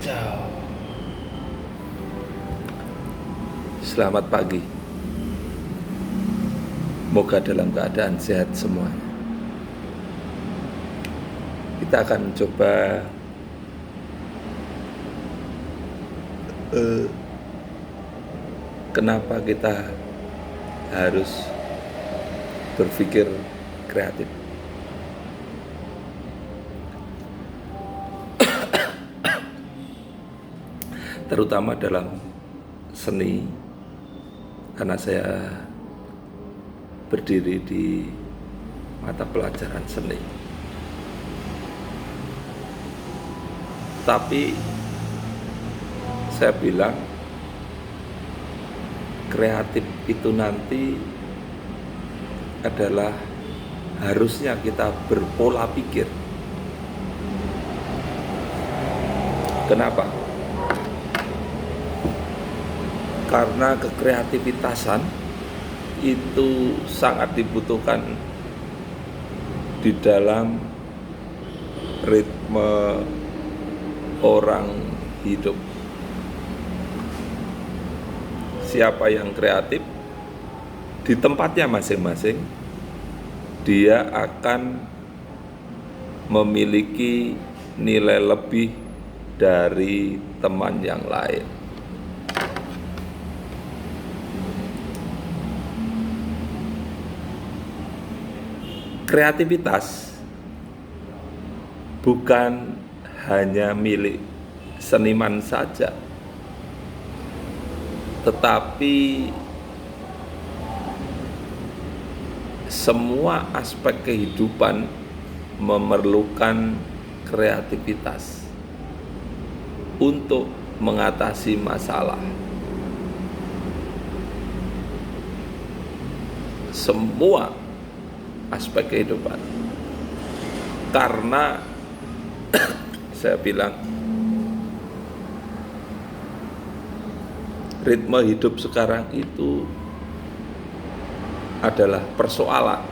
Ciao. Selamat pagi. Moga dalam keadaan sehat semuanya. Kita akan coba kenapa kita harus berpikir kreatif. Terutama dalam seni, karena saya berdiri di mata pelajaran seni. Tapi saya bilang kreatif itu nanti adalah harusnya kita berpola pikir. Kenapa? Karena kekreativitasan itu sangat dibutuhkan di dalam ritme orang hidup. Siapa yang kreatif di tempatnya masing-masing, dia akan memiliki nilai lebih dari teman yang lain. Kreativitas bukan hanya milik seniman saja, tetapi semua aspek kehidupan memerlukan kreativitas untuk mengatasi masalah. Semua aspek kehidupan. Karena saya bilang ritme hidup sekarang itu adalah persoalan.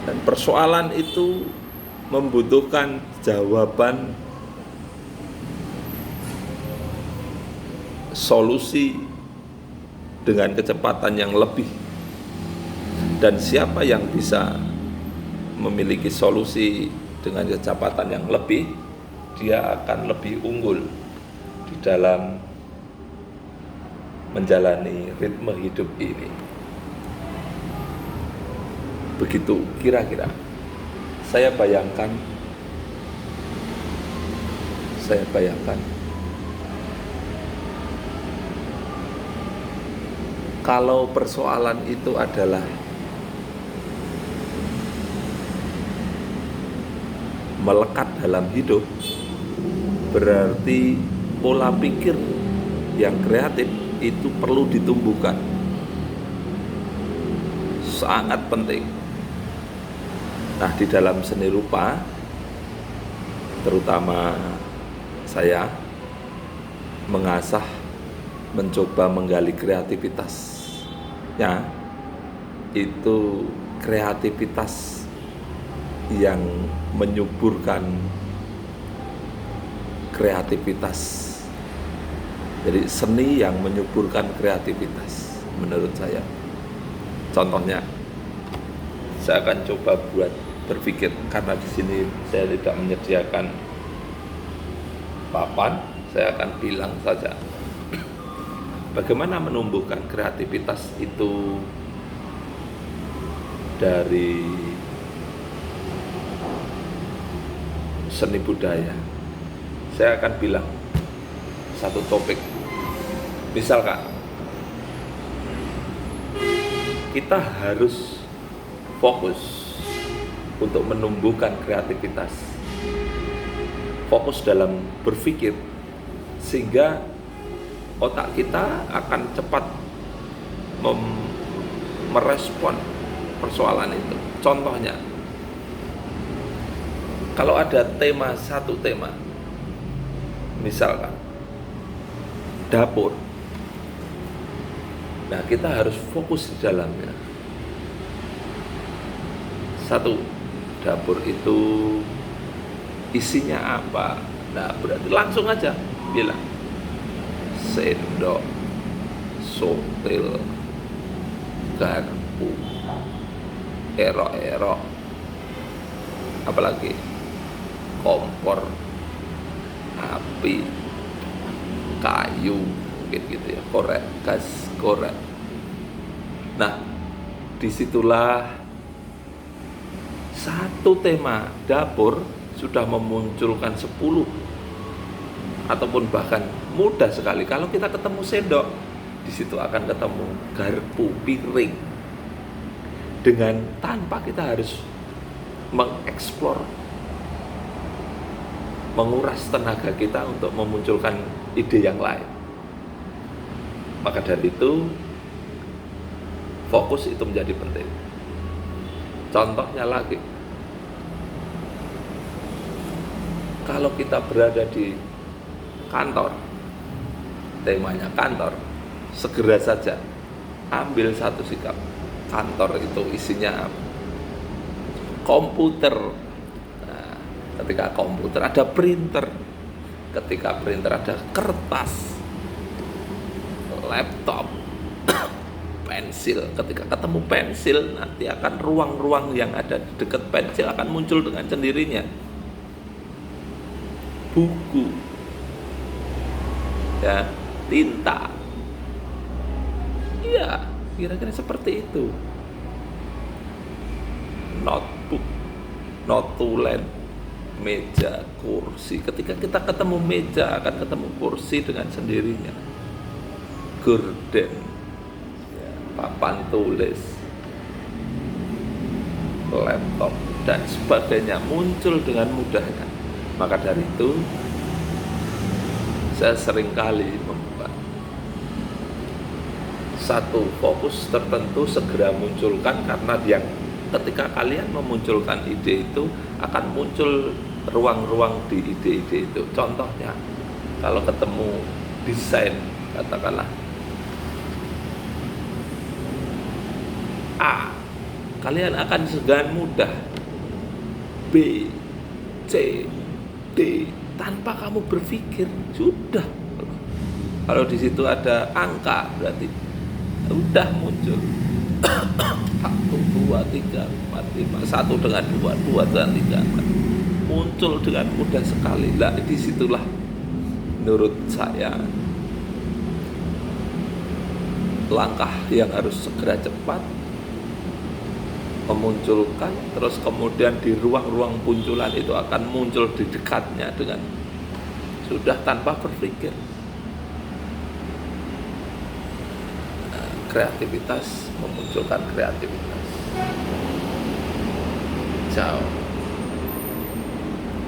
Dan persoalan itu membutuhkan jawaban solusi dengan kecepatan yang lebih. Dan siapa yang bisa memiliki solusi dengan kecepatan yang lebih, dia akan lebih unggul di dalam menjalani ritme hidup ini. Begitu kira-kira. Saya bayangkan kalau persoalan itu adalah melekat dalam hidup, berarti pola pikir yang kreatif itu perlu ditumbuhkan. Sangat penting. Nah, di dalam seni rupa, terutama saya mencoba menggali kreativitasnya, itu kreativitas yang menyuburkan kreativitas. Jadi seni yang menyuburkan kreativitas menurut saya. Contohnya, saya akan coba buat berpikir, karena di sini saya tidak menyediakan papan, saya akan bilang saja bagaimana menumbuhkan kreativitas itu dari seni budaya. Saya akan bilang satu topik. Misalkan kita harus fokus untuk menumbuhkan kreativitas, fokus dalam berpikir, sehingga otak kita akan cepat merespon persoalan itu. Contohnya, kalau ada satu tema, misalkan dapur, nah kita harus fokus di dalamnya. Satu, dapur itu isinya apa? Nah, berarti langsung aja bilang sendok, sotil, garpu, erok-erok, apalagi kompor, api, kayu, mungkin gitu ya, korek, gas korek. Nah, disitulah satu tema dapur sudah memunculkan 10 ataupun bahkan mudah sekali. Kalau kita ketemu sendok, di situ akan ketemu garpu, piring. Dengan tanpa kita harus mengeksplor, menguras tenaga kita untuk memunculkan ide yang lain. Maka dari itu, fokus itu menjadi penting. Contohnya lagi, kalau kita berada di kantor, temanya kantor, segera saja ambil satu sikap. Kantor itu isinya komputer. Nah, ketika komputer ada printer, ketika printer ada kertas, laptop, pensil. Ketika ketemu pensil, nanti akan ruang-ruang yang ada di dekat pensil akan muncul dengan sendirinya. Buku, ya, tinta, iya, kira-kira seperti itu. Notebook, notulen, meja, kursi. Ketika kita ketemu meja, akan ketemu kursi dengan sendirinya. Gorden, ya, papan tulis, laptop, dan sebagainya muncul dengan mudahnya. Maka dari itu, saya seringkali membuat satu fokus tertentu segera munculkan, karena yang ketika kalian memunculkan ide itu akan muncul ruang-ruang di ide-ide itu. Contohnya, kalau ketemu desain, katakanlah A, kalian akan dengan mudah B, C, D, tanpa kamu berpikir sudah. Kalau di situ ada angka, berarti udah muncul 1, 2, 3, 4, 5, 1 dengan 2, 2 dengan 3, 4. Muncul dengan mudah sekali. Nah, disitulah menurut saya langkah yang harus segera cepat memunculkan, terus kemudian di ruang-ruang punculan itu akan muncul di dekatnya dengan sudah tanpa berpikir. Kreativitas memunculkan kreativitas. Ciao.